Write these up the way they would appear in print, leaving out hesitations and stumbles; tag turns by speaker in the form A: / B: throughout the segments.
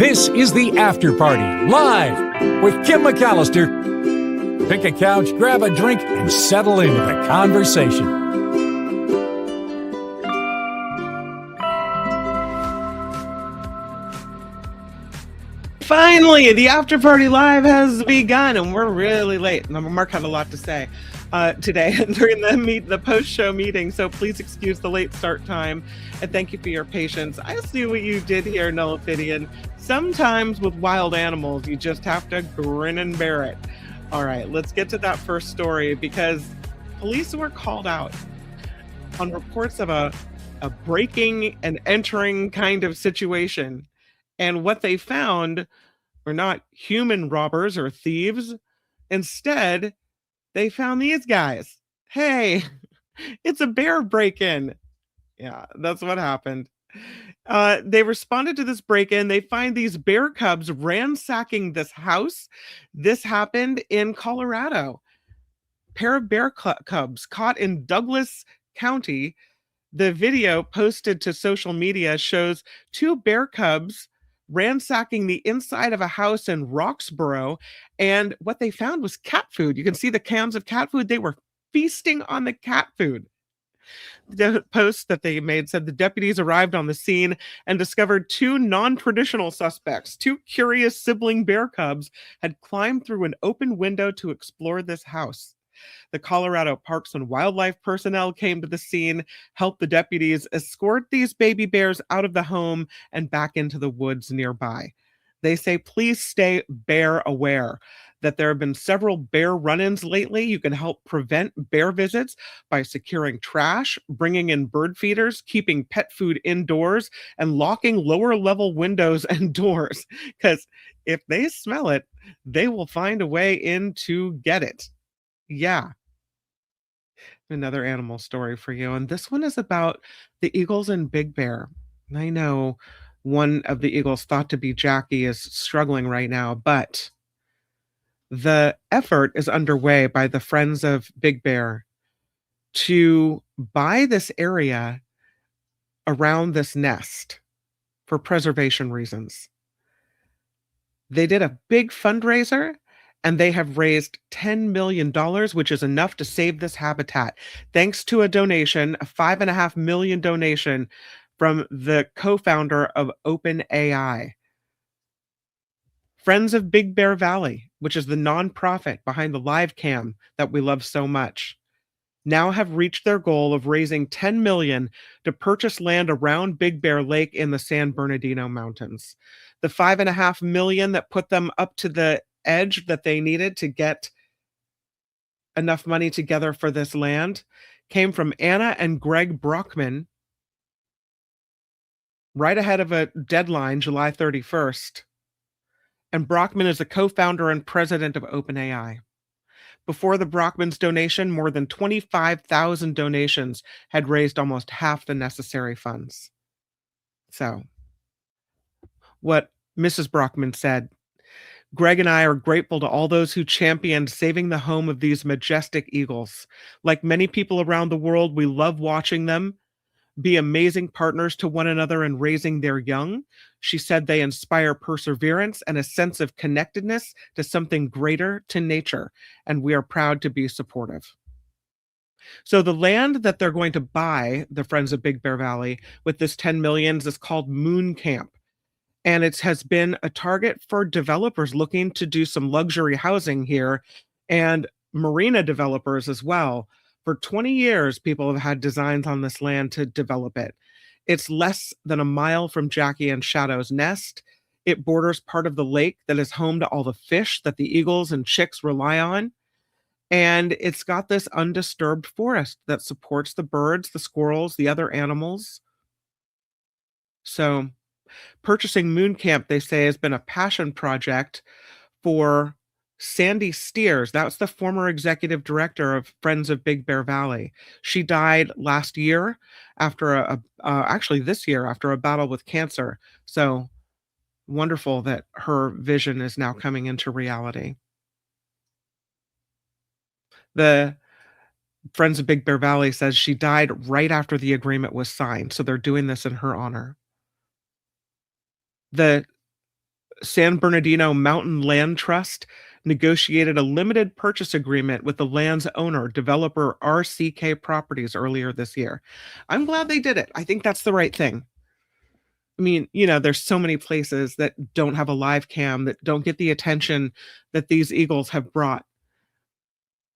A: This is The After Party, live with Kim McAllister. Pick a couch, grab a drink, and settle into the conversation.
B: Finally, the After Party Live has begun, and we're really late. Mark had a lot to say today during the post-show meeting, so please excuse the late start time, and thank you for your patience. I see what you did here, Nullifidian. Sometimes with wild animals, you just have to grin and bear it. All right, let's get to that first story, because police were called out on reports of a breaking and entering kind of situation. And what they found were not human robbers or thieves. Instead, they found these guys. Hey, it's a bear break-in. Yeah, that's what happened. They responded to this break-in. They find these bear cubs ransacking this house. This happened in Colorado. Pair of bear cubs caught in Douglas County. The video posted to social media shows two bear cubs ransacking the inside of a house in Roxborough, and what they found was cat food. You can see the cans of cat food. They were feasting on the cat food. The post that they made said the deputies arrived on the scene and discovered two non-traditional suspects. Two curious sibling bear cubs had climbed through an open window to explore this house. The Colorado Parks and Wildlife personnel came to the scene, helped the deputies escort these baby bears out of the home and back into the woods nearby. They say, please stay bear aware, that there have been several bear run-ins lately. You can help prevent bear visits by securing trash, bringing in bird feeders, keeping pet food indoors, and locking lower level windows and doors. Because if they smell it, they will find a way in to get it. Yeah. Another animal story for you. And this one is about the eagles and Big Bear. I know one of the eagles, thought to be Jackie, is struggling right now, but the effort is underway by the Friends of Big Bear to buy this area around this nest for preservation reasons. They did a big fundraiser, and they have raised $10 million, which is enough to save this habitat, thanks to a donation, a $5.5 million donation from the co-founder of OpenAI. Friends of Big Bear Valley, which is the nonprofit behind the live cam that we love so much, now have reached their goal of raising $10 million to purchase land around Big Bear Lake in the San Bernardino Mountains. The $5.5 million that put them up to the edge that they needed to get enough money together for this land came from Anna and Greg Brockman right ahead of a deadline, July 31st. And Brockman is the co-founder and president of OpenAI. Before the Brockman's donation, more than 25,000 donations had raised almost half the necessary funds. So, what Mrs. Brockman said, Greg and I are grateful to all those who championed saving the home of these majestic eagles. Like many people around the world, we love watching them be amazing partners to one another in raising their young. She said they inspire perseverance and a sense of connectedness to something greater, to nature, and we are proud to be supportive. So the land that they're going to buy, the Friends of Big Bear Valley, with this $10 million is called Moon Camp. And it has been a target for developers looking to do some luxury housing here, and marina developers as well. For 20 years, people have had designs on this land to develop it. It's less than a mile from Jackie and Shadow's nest. It borders part of the lake that is home to all the fish that the eagles and chicks rely on. And it's got this undisturbed forest that supports the birds, the squirrels, the other animals. So purchasing Moon Camp, they say, has been a passion project for Sandy Steers. That's the former executive director of Friends of Big Bear Valley. She died last year after actually this year after a battle with cancer. So wonderful that her vision is now coming into reality. The Friends of Big Bear Valley says she died right after the agreement was signed. So they're doing this in her honor. The San Bernardino Mountain Land Trust negotiated a limited purchase agreement with the land's owner, developer RCK Properties, earlier this year. I'm glad they did it. I think that's the right thing. I mean, there's so many places that don't have a live cam, that don't get the attention that these eagles have brought,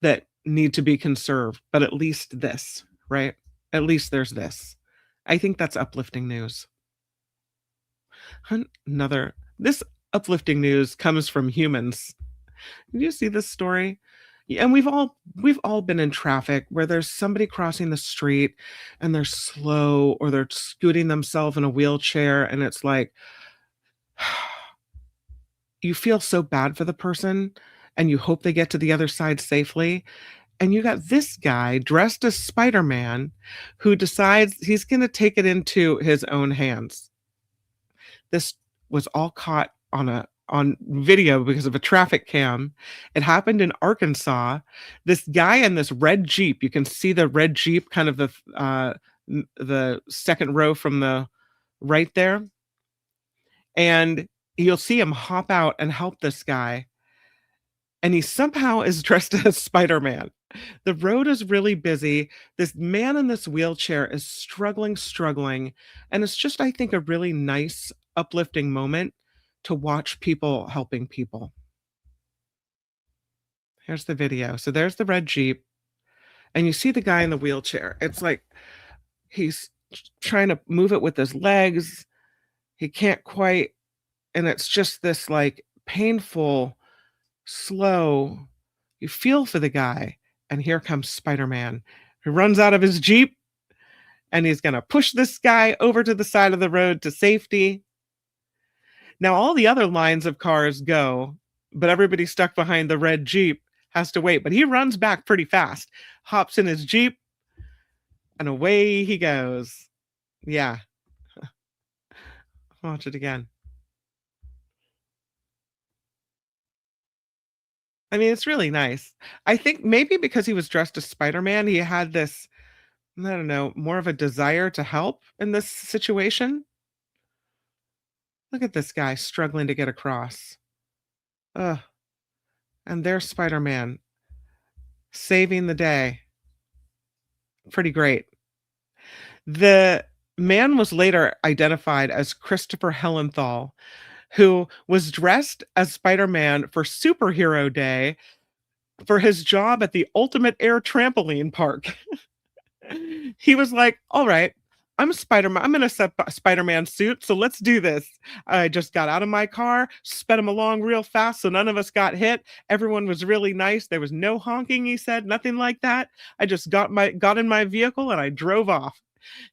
B: that need to be conserved. But at least this, right? At least there's this. I think that's uplifting news. This uplifting news comes from humans. Did you see this story? Yeah, and we've all been in traffic where there's somebody crossing the street and they're slow, or they're scooting themselves in a wheelchair, and it's like you feel so bad for the person, and you hope they get to the other side safely. And you got this guy dressed as Spider-Man who decides he's going to take it into his own hands. This was all caught on video because of a traffic cam. It happened in Arkansas. This guy in this red Jeep, you can see the red Jeep, kind of the second row from the right there. And you'll see him hop out and help this guy. And he somehow is dressed as Spider-Man. The road is really busy. This man in this wheelchair is struggling. And it's just, I think, a really nice, uplifting moment to watch people helping people. Here's the video. So there's the red Jeep, and you see the guy in the wheelchair. It's like he's trying to move it with his legs. He can't quite, and it's just this like painful, slow. You feel for the guy, and here comes Spider-Man, who runs out of his Jeep, and he's going to push this guy over to the side of the road to safety. Now, all the other lines of cars go, but everybody stuck behind the red Jeep has to wait. But he runs back pretty fast, hops in his Jeep, and away he goes. Yeah. Watch it again. I mean, it's really nice. I think maybe because he was dressed as Spider-Man, he had this, I don't know, more of a desire to help in this situation. Look at this guy struggling to get across. Ugh. And there's Spider-Man saving the day. Pretty great. The man was later identified as Christopher Hellenthal, who was dressed as Spider-Man for Superhero Day for his job at the Ultimate Air Trampoline Park. He was like, all right, I'm a Spider-Man. I'm in a Spider-Man suit, so let's do this. I just got out of my car, sped him along real fast so none of us got hit. Everyone was really nice. There was no honking, he said, nothing like that. I just got in my vehicle and I drove off.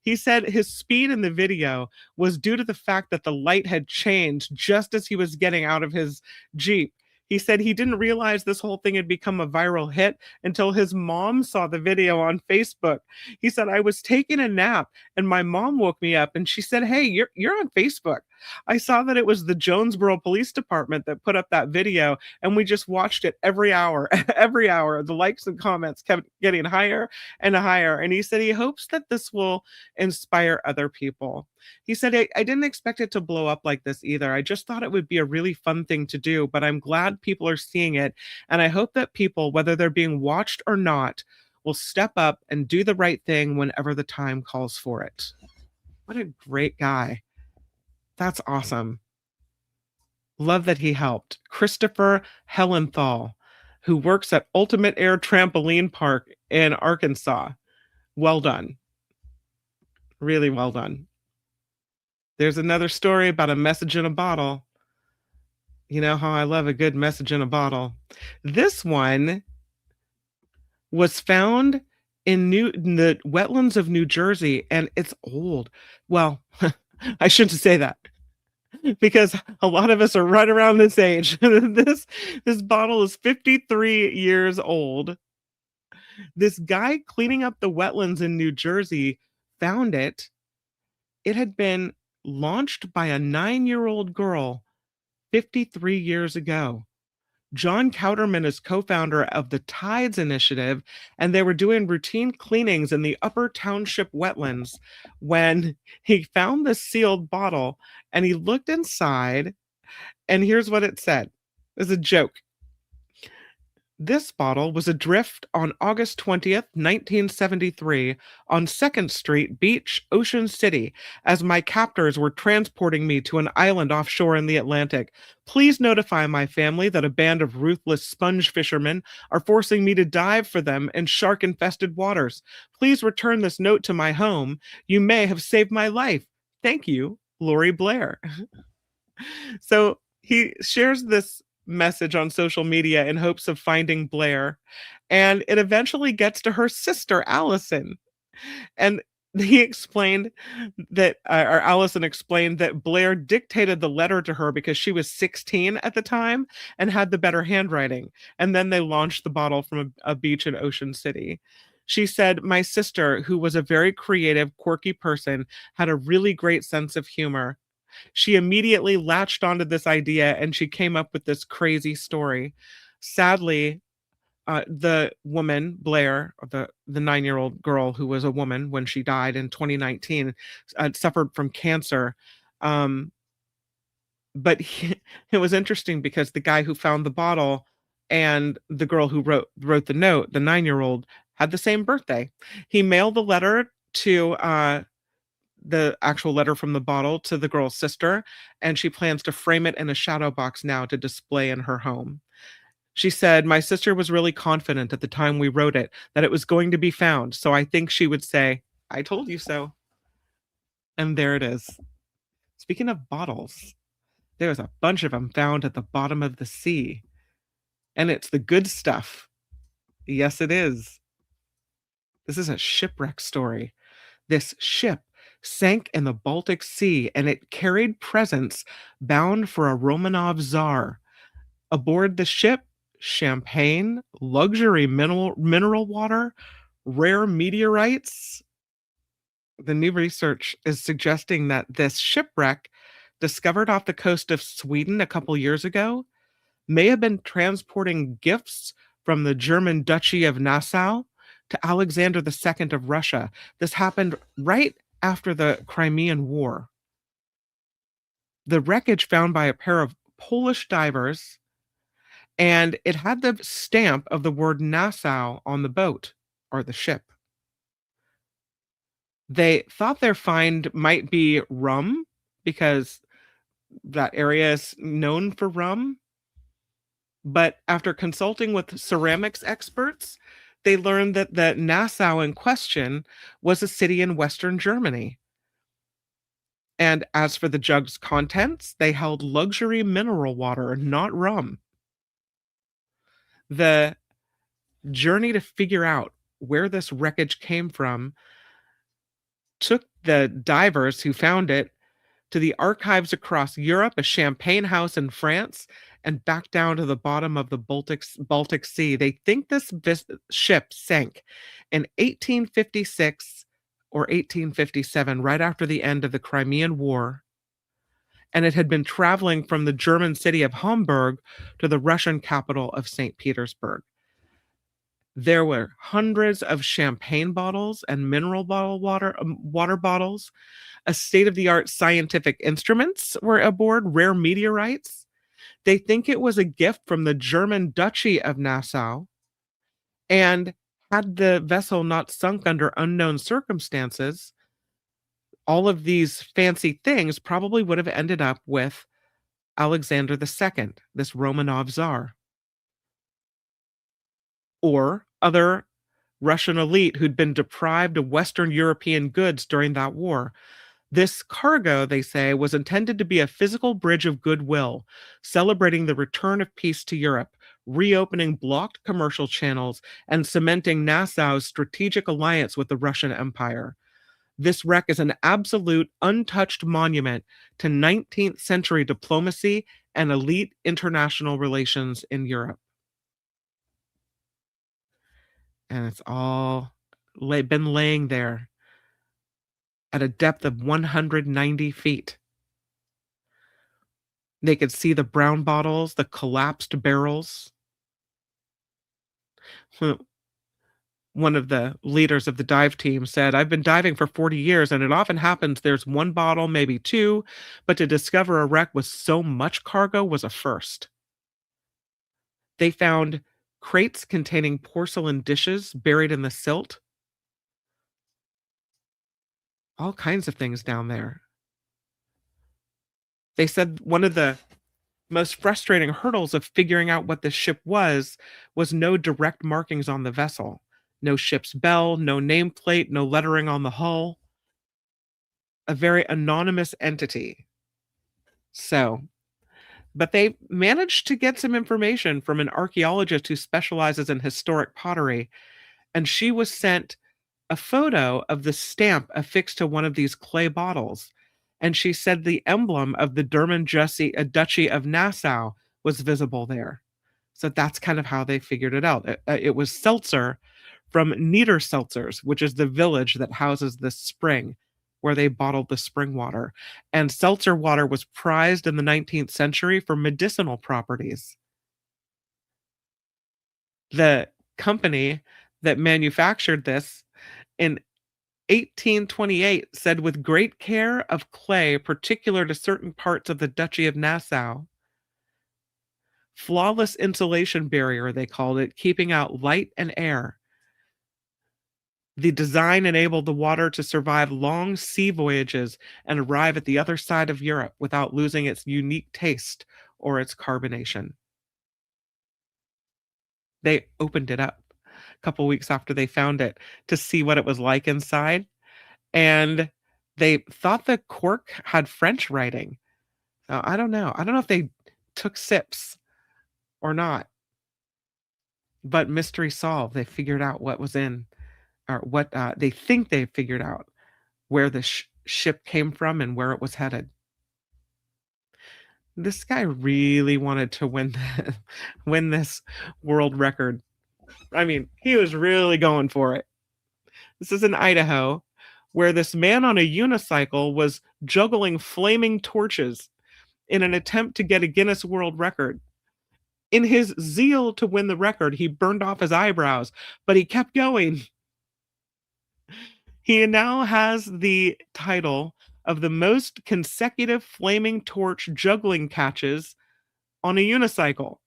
B: He said his speed in the video was due to the fact that the light had changed just as he was getting out of his Jeep. He said he didn't realize this whole thing had become a viral hit until his mom saw the video on Facebook. He said, I was taking a nap and my mom woke me up and she said, hey, you're on Facebook. I saw that it was the Jonesboro Police Department that put up that video, and we just watched it every hour. Every hour, the likes and comments kept getting higher and higher. And he said he hopes that this will inspire other people. He said, I didn't expect it to blow up like this either. I just thought it would be a really fun thing to do, but I'm glad people are seeing it. And I hope that people, whether they're being watched or not, will step up and do the right thing whenever the time calls for it. What a great guy. That's awesome. Love that he helped. Christopher Hellenthal, who works at Ultimate Air Trampoline Park in Arkansas. Well done. Really well done. There's another story about a message in a bottle. You know how I love a good message in a bottle. This one was found in the wetlands of New Jersey, and it's old. Well, I shouldn't say that, because a lot of us are right around this age. This bottle is 53 years old. This guy cleaning up the wetlands in New Jersey found it. It had been launched by a 9-year-old girl 53 years ago. John Kauterman is co-founder of the Tides Initiative, and they were doing routine cleanings in the Upper Township wetlands when he found this sealed bottle, and he looked inside, And here's what it said. It's a joke. This bottle was adrift on August 20th, 1973, on 2nd Street Beach, Ocean City, as my captors were transporting me to an island offshore in the Atlantic. Please notify my family that a band of ruthless sponge fishermen are forcing me to dive for them in shark infested waters. Please return this note to my home. You may have saved my life. Thank you, Lori Blair. So he shares this message on social media in hopes of finding Blair, and it eventually gets to her sister, Allison. And he explained that, or Allison explained that Blair dictated the letter to her because she was 16 at the time and had the better handwriting. And then they launched the bottle from a beach in Ocean City. She said, "My sister, who was a very creative, quirky person, had a really great sense of humor. She immediately latched onto this idea and she came up with this crazy story. Sadly, the woman, Blair, the 9-year-old girl who was a woman when she died in 2019, suffered from cancer. Um, but it was interesting because the guy who found the bottle and the girl who wrote the note, the 9-year-old, had the same birthday. He mailed the letter to the actual letter from the bottle to the girl's sister, and she plans to frame it in a shadow box now to display in her home. She said, "My sister was really confident at the time we wrote it that it was going to be found, so I think she would say, 'I told you so.'" And there it is. Speaking of bottles, there's a bunch of them found at the bottom of the sea, and it's the good stuff. Yes, it is. This is a shipwreck story. This ship sank in the Baltic Sea and it carried presents bound for a Romanov czar. Aboard the ship, champagne, luxury mineral water, rare meteorites. The new research is suggesting that this shipwreck, discovered off the coast of Sweden a couple years ago, may have been transporting gifts from the German Duchy of Nassau to Alexander II of Russia. This happened right after the Crimean War. The wreckage found by a pair of Polish divers, and it had the stamp of the word Nassau on the boat or the ship. They thought their find might be rum because that area is known for rum. But after consulting with ceramics experts, they learned that the Nassau in question was a city in Western Germany. And as for the jug's contents, they held luxury mineral water, not rum. The journey to figure out where this wreckage came from took the divers who found it to the archives across Europe, a champagne house in France, and back down to the bottom of the Baltic Sea. They think this ship sank in 1856 or 1857, right after the end of the Crimean War. And it had been traveling from the German city of Hamburg to the Russian capital of St. Petersburg. There were hundreds of champagne bottles and mineral water bottles. A state-of-the-art scientific instruments were aboard, rare meteorites. They think it was a gift from the German Duchy of Nassau. And had the vessel not sunk under unknown circumstances, all of these fancy things probably would have ended up with Alexander II, this Romanov Tsar, or other Russian elite who'd been deprived of Western European goods during that war. This cargo, they say, was intended to be a physical bridge of goodwill, celebrating the return of peace to Europe, reopening blocked commercial channels, and cementing Nassau's strategic alliance with the Russian Empire. This wreck is an absolute, untouched monument to 19th century diplomacy and elite international relations in Europe. And it's all been laying there at a depth of 190 feet. They could see the brown bottles, the collapsed barrels. one of the leaders of the dive team said, "I've been diving for 40 years, and it often happens there's one bottle, maybe two, but to discover a wreck with so much cargo was a first." They found crates containing porcelain dishes buried in the silt, all kinds of things down there. They said one of the most frustrating hurdles of figuring out what the ship was no direct markings on the vessel. No ship's bell, no nameplate, no lettering on the hull. A very anonymous entity. So, but they managed to get some information from an archaeologist who specializes in historic pottery, and she was sent a photo of the stamp affixed to one of these clay bottles. And she said the emblem of the Duchy of Nassau was visible there. So that's kind of how they figured it out. It was seltzer from Niederseltzers, which is the village that houses this spring where they bottled the spring water. And seltzer water was prized in the 19th century for medicinal properties. The company that manufactured this in 1828 said, with great care of clay particular to certain parts of the Duchy of Nassau, flawless insulation barrier, they called it, keeping out light and air. The design enabled the water to survive long sea voyages and arrive at the other side of Europe without losing its unique taste or its carbonation. They opened it up a couple weeks after they found it to see what it was like inside, and they thought the cork had French writing. Now, I don't know. I don't know if they took sips or not, but mystery solved. They figured out what was in, or what they think they figured out where the ship came from and where it was headed. This guy really wanted to win this world record. I mean, he was really going for it. This is in Idaho, where this man on a unicycle was juggling flaming torches in an attempt to get a Guinness World Record. In his zeal to win the record, he burned off his eyebrows, but he kept going. He now has the title of the most consecutive flaming torch juggling catches on a unicycle.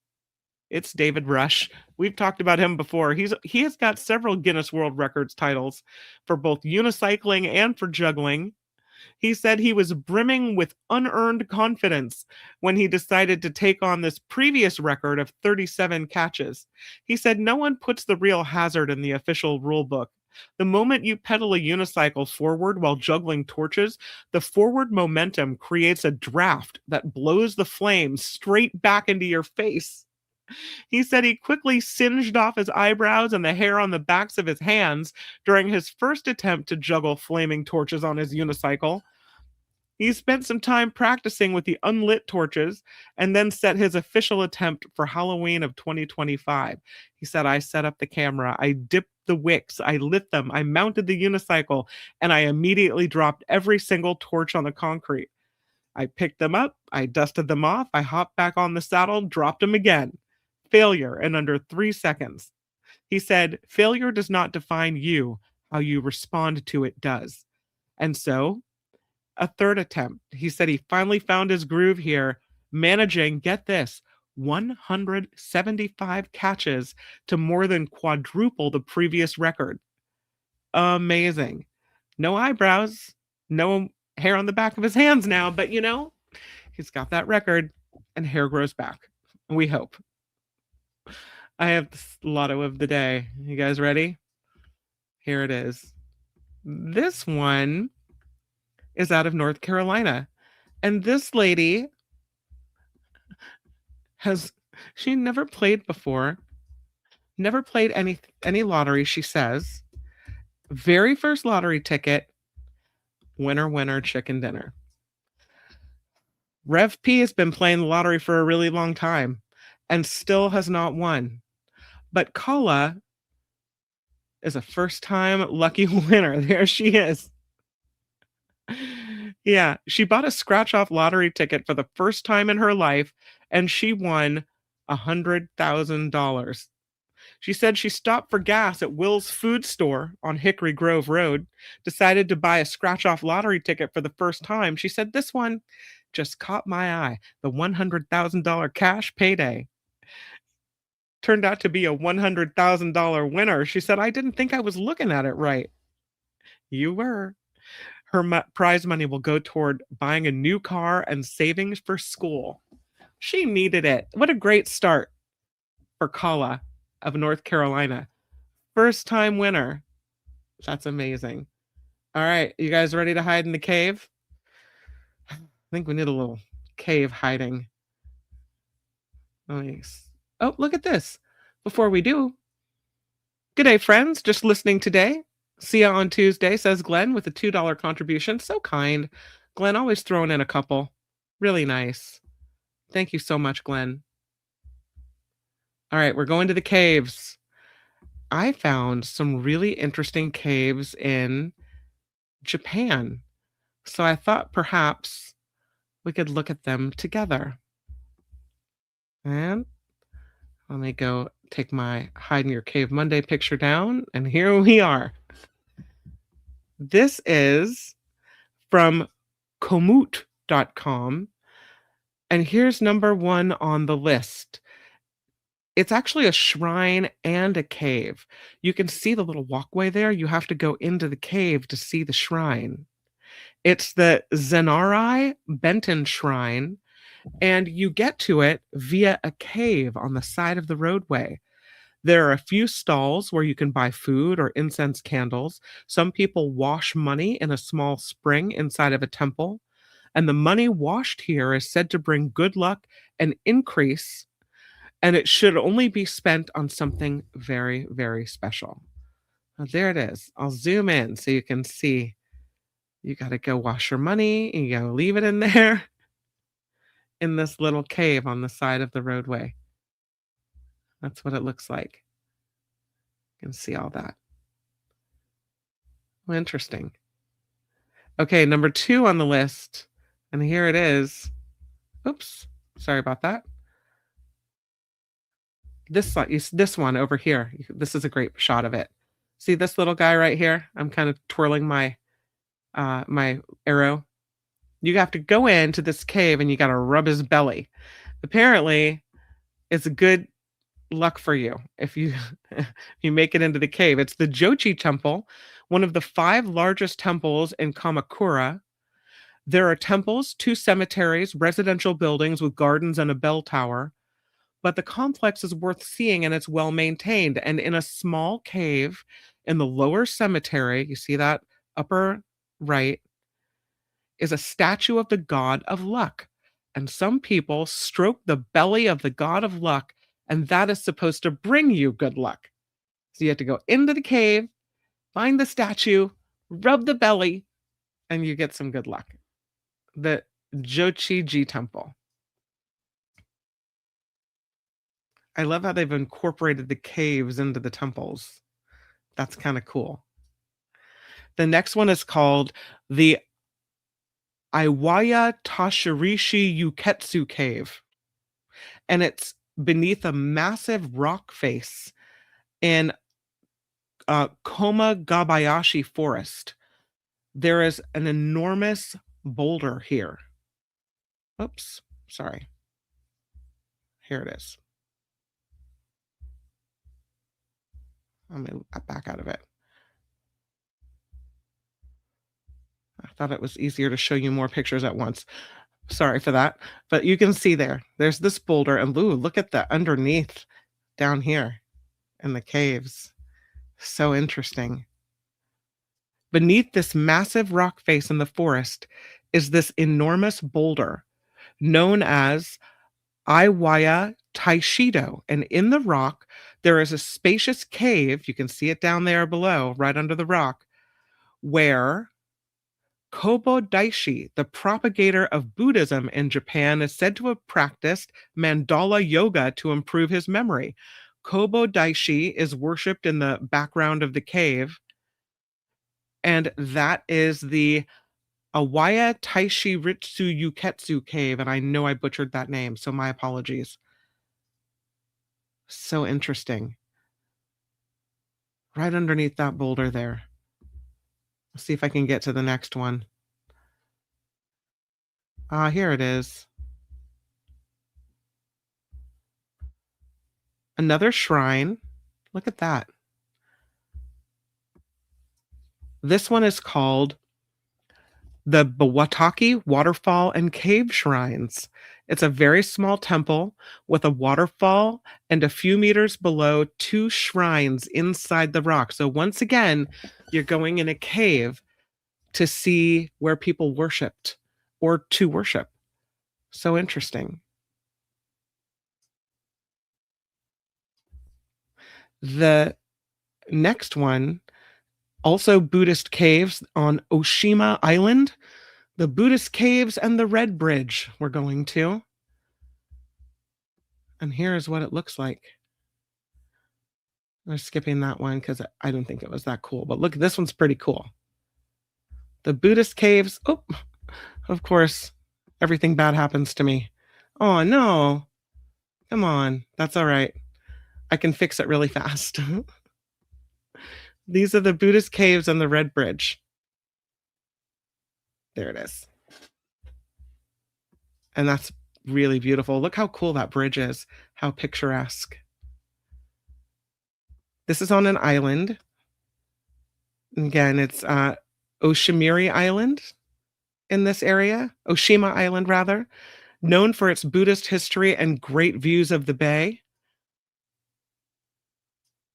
B: It's David Rush. We've talked about him before. He has got several Guinness World Records titles for both unicycling and for juggling. He said he was brimming with unearned confidence when he decided to take on this previous record of 37 catches. He said no one puts the real hazard in the official rule book. The moment you pedal a unicycle forward while juggling torches, the forward momentum creates a draft that blows the flames straight back into your face. He said he quickly singed off his eyebrows and the hair on the backs of his hands during his first attempt to juggle flaming torches on his unicycle. He spent some time practicing with the unlit torches and then set his official attempt for Halloween of 2025. He said, I set up the camera, I dipped the wicks, I lit them, I mounted the unicycle, and I immediately dropped every single torch on the concrete. I picked them up, I dusted them off, I hopped back on the saddle, dropped them again. Failure in under 3 seconds. He said, failure does not define you, how you respond to it does. And so, a third attempt. He said he finally found his groove here, managing, get this, 175 catches to more than quadruple the previous record. Amazing. No eyebrows, no hair on the back of his hands now, but you know, he's got that record and hair grows back. We hope. I have the lotto of the day. You guys ready? Here it is. This one is out of North Carolina. And this lady she never played before. Never played any lottery, she says. Very first lottery ticket, winner, winner, chicken dinner. Rev P has been playing the lottery for a really long time and still has not won. But Kala is a first-time lucky winner. There she is. Yeah, she bought a scratch-off lottery ticket for the first time in her life, and she won $100,000. She said she stopped for gas at Will's Food Store on Hickory Grove Road, decided to buy a scratch-off lottery ticket for the first time. She said, "This one just caught my eye, the $100,000 cash payday." Turned out to be a $100,000 winner. She said, "I didn't think I was looking at it right." You were. Her prize money will go toward buying a new car and savings for school. She needed it. What a great start for Kala of North Carolina. First time winner. That's amazing. All right, you guys ready to hide in the cave? I think we need a little cave hiding. Nice. Oh, look at this. Before we do, good day, friends. Just listening today. See ya on Tuesday, says Glenn with a $2 contribution. So kind. Glenn always throwing in a couple. Really nice. Thank you so much, Glenn. All right, we're going to the caves. I found some really interesting caves in Japan. So I thought perhaps we could look at them together. And let me go take my Hide in Your Cave Monday picture down. And here we are. This is from Komoot.com. And here's number 1 on the list. It's actually a shrine and a cave. You can see the little walkway there. You have to go into the cave to see the shrine. It's the Zenari Benton Shrine, and you get to it via a cave on the side of the roadway. There are a few stalls where you can buy food or incense candles. Some people wash money in a small spring inside of a temple, and the money washed here is said to bring good luck and increase, and it should only be spent on something very, very special. Now, there it is. I'll zoom in so you can see. You got to go wash your money. You got to leave it in there in this little cave on the side of the roadway. That's what it looks like. You can see all that. Well, interesting. Okay, number 2 on the list. And here it is. Oops. Sorry about that. This one over here. This is a great shot of it. See this little guy right here? I'm kind of twirling my my arrow. You have to go into this cave and you got to rub his belly. Apparently, it's a good luck for you if you if you make it into the cave. It's the Jochi Temple, one of the 5 largest temples in Kamakura. There are temples, 2 cemeteries, residential buildings with gardens and a bell tower. But the complex is worth seeing and it's well maintained. And in a small cave in the lower cemetery, you see that upper right, is a statue of the god of luck. And some people stroke the belly of the god of luck, and that is supposed to bring you good luck. So you have to go into the cave, find the statue, rub the belly, and you get some good luck. The Jochiji Temple. I love how they've incorporated the caves into the temples. That's kind of cool. The next one is called the Iwaya Tashirishi Yuketsu Cave. And it's beneath a massive rock face in Komagabayashi Forest. There is an enormous boulder here. Oops, sorry. Here it is. Let me back out of it. I thought it was easier to show you more pictures at once. Sorry for that. But you can see there's this boulder, and ooh, look at the underneath down here in the caves. So interesting. Beneath this massive rock face in the forest is this enormous boulder known as Iwaya Taishido. And in the rock, there is a spacious cave. You can see it down there below, right under the rock, where Kobo Daishi, the propagator of Buddhism in Japan, is said to have practiced mandala yoga to improve his memory. Kobo Daishi is worshipped in the background of the cave, and that is the Awaya Taishi Ritsu Yuketsu Cave, and I know I butchered that name, so my apologies. So interesting. right underneath that boulder there. Let's see if I can get to the next one. Ah, here it is. Another shrine. Look at that. This one is called the Bawataki Waterfall and Cave Shrines. It's a very small temple with a waterfall and a few meters below two shrines inside the rock. So once again, you're going in a cave to see where people worshiped or to worship. So interesting. The next one, also Buddhist caves on Oshima Island. The Buddhist caves and the Red Bridge we're going to. And here's what it looks like. We're skipping that one because I don't think it was that cool. But look, this one's pretty cool. The Buddhist caves. Oh, of course, everything bad happens to me. Oh, no. Come on. That's all right. I can fix it really fast. These are the Buddhist caves and the Red Bridge. There it is. And that's really beautiful. Look how cool that bridge is. How picturesque. This is on an island. Again, it's Oshimiri Island in this area. Oshima Island, rather. Known for its Buddhist history and great views of the bay.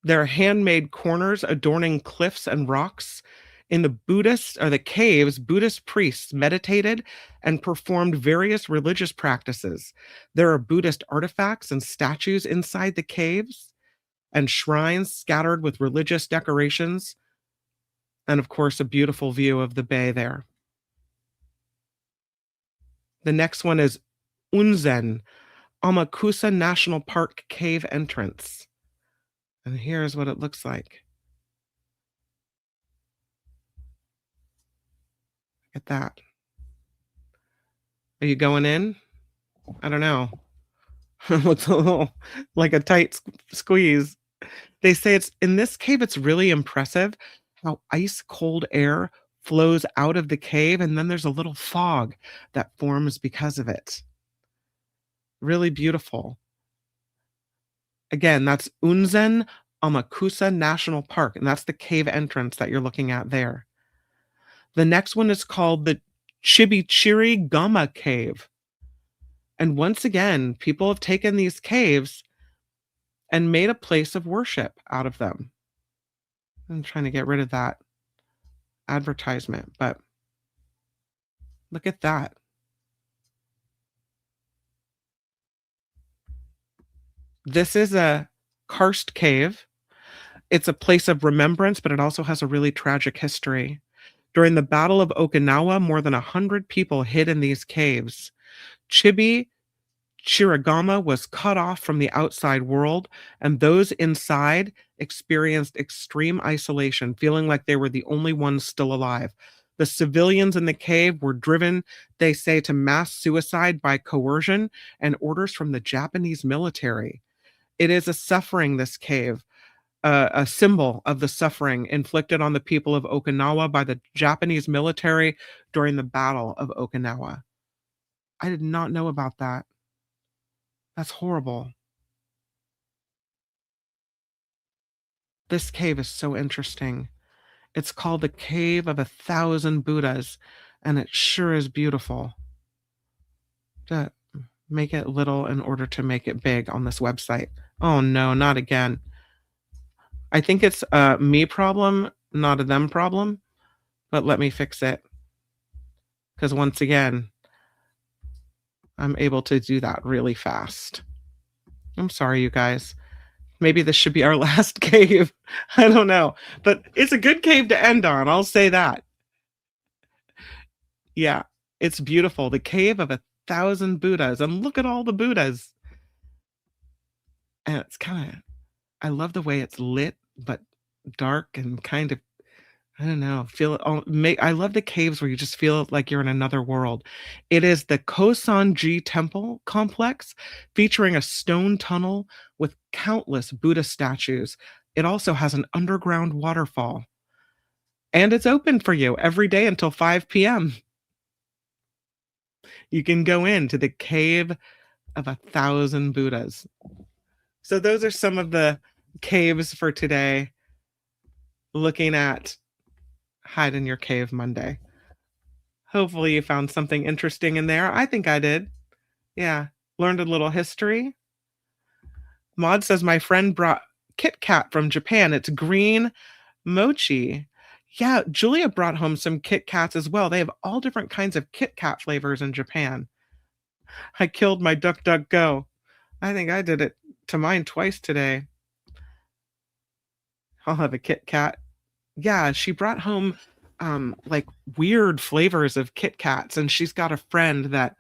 B: There are handmade corners adorning cliffs and rocks. In the caves, Buddhist priests meditated and performed various religious practices. There are Buddhist artifacts and statues inside the caves and shrines scattered with religious decorations. And of course, a beautiful view of the bay there. The next one is Unzen, Amakusa National Park cave entrance. And here's what it looks like. Look at that. Are you going in? I don't know. Looks a little like a tight squeeze. They say it's in this cave, it's really impressive how ice cold air flows out of the cave, and then there's a little fog that forms because of it. Really beautiful. Again, that's Unzen Amakusa National Park, and that's the cave entrance that you're looking at there. The next one is called the Chibichiri Gama Cave. And once again, people have taken these caves and made a place of worship out of them. I'm trying to get rid of that advertisement, but look at that. This is a karst cave. It's a place of remembrance, but it also has a really tragic history. During the Battle of Okinawa, more than 100 people hid in these caves. Chibi Chiragama was cut off from the outside world, and those inside experienced extreme isolation, feeling like they were the only ones still alive. The civilians in the cave were driven, they say, to mass suicide by coercion and orders from the Japanese military. It is a suffering, this cave, a symbol of the suffering inflicted on the people of Okinawa by the Japanese military during the Battle of Okinawa. I did not know about that. That's horrible. This cave is so interesting. It's called the Cave of 1,000 Buddhas, and it sure is beautiful. To make it little in order to make it big on this website. Oh no, not again. I think it's a me problem, not a them problem, but let me fix it. Because once again, I'm able to do that really fast. I'm sorry, you guys. Maybe this should be our last cave. I don't know. But it's a good cave to end on. I'll say that. Yeah, it's beautiful. The Cave of 1,000 Buddhas. And look at all the Buddhas. And it's kind of, I love the way it's lit, but dark and kind of, I don't know, I love the caves where you just feel like you're in another world. It is the Kosanji Temple complex featuring a stone tunnel with countless Buddha statues. It also has an underground waterfall. And it's open for you every day until 5 p.m. You can go into the Cave of 1,000 Buddhas. So those are some of the caves for today. Looking at Hide in Your Cave Monday. Hopefully you found something interesting in there. I think I did. Yeah. Learned a little history. Maud says my friend brought Kit Kat from Japan. It's green mochi. Yeah, Julia brought home some Kit Kats as well. They have all different kinds of Kit Kat flavors in Japan. I killed my duck, duck, go. I think I did it to mine twice today. I'll have a Kit Kat. Yeah, she brought home like weird flavors of Kit Kats, and she's got a friend that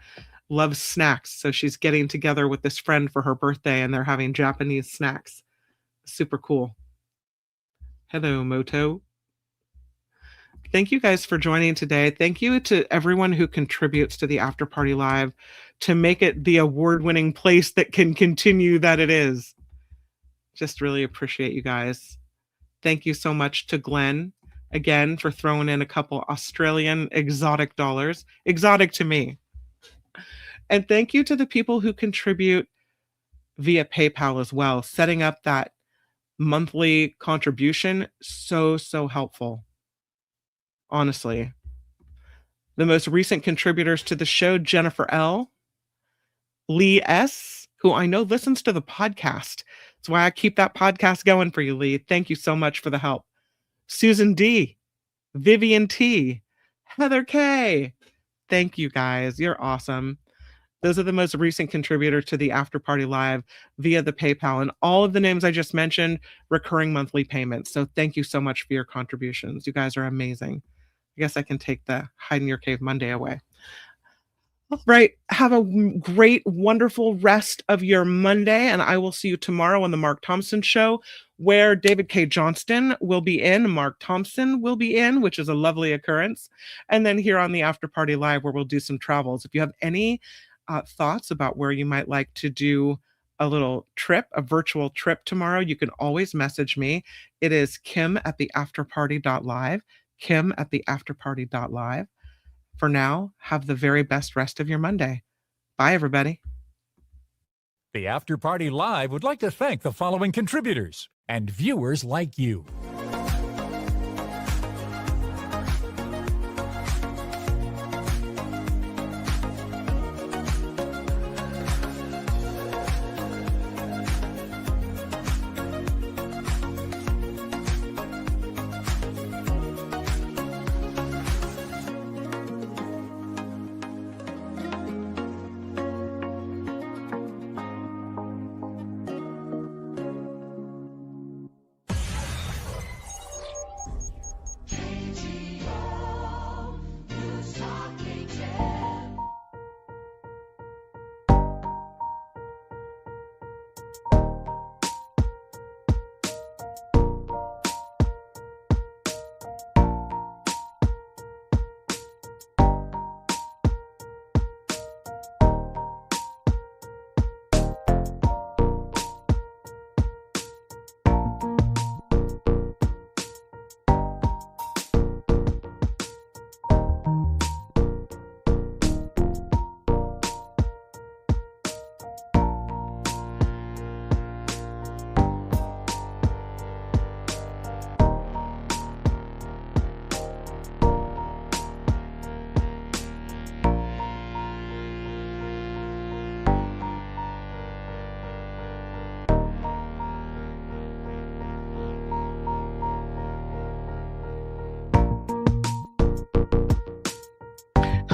B: loves snacks. So she's getting together with this friend for her birthday, and they're having Japanese snacks. Super cool. Hello, Moto. Thank you guys for joining today. Thank you to everyone who contributes to the After Party Live to make it the award-winning place that can continue that it is. Just really appreciate you guys. Thank you so much to Glenn, again, for throwing in a couple Australian exotic dollars. Exotic to me. And thank you to the people who contribute via PayPal as well. Setting up that monthly contribution, so helpful. Honestly. The most recent contributors to the show, Jennifer L., Lee S., who I know listens to the podcast. That's why I keep that podcast going for you, Lee. Thank you so much for the help. Susan D., Vivian T., Heather K. Thank you, guys. You're awesome. Those are the most recent contributors to the After Party Live via the PayPal. And all of the names I just mentioned, recurring monthly payments. So thank you so much for your contributions. You guys are amazing. I guess I can take the Hide in Your Cave Monday away. All right. Have a great, wonderful rest of your Monday. And I will see you tomorrow on the Mark Thompson Show, where David K. Johnston will be in, Mark Thompson will be in, which is a lovely occurrence. And then here on the After Party Live, where we'll do some travels. If you have any thoughts about where you might like to do a little trip, a virtual trip tomorrow, you can always message me. It is kim@theafterparty.live. kim@theafterparty.live. For now, have the very best rest of your Monday. Bye, everybody.
A: The After Party Live would like to thank the following contributors and viewers like you.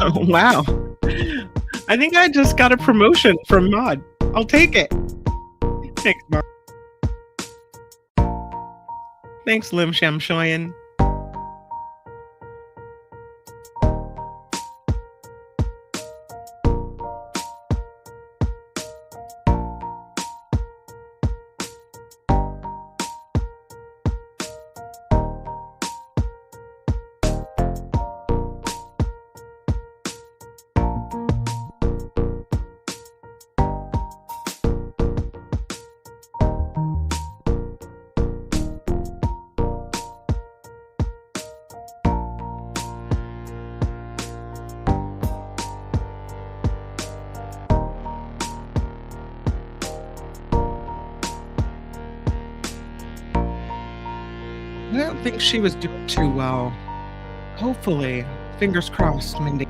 B: Oh, wow. I think I just got a promotion from Maud. I'll take it. Thanks, Maud. Thanks, Lim Sham Shoyan. don't think she was doing too well. Hopefully, fingers crossed, Mindy.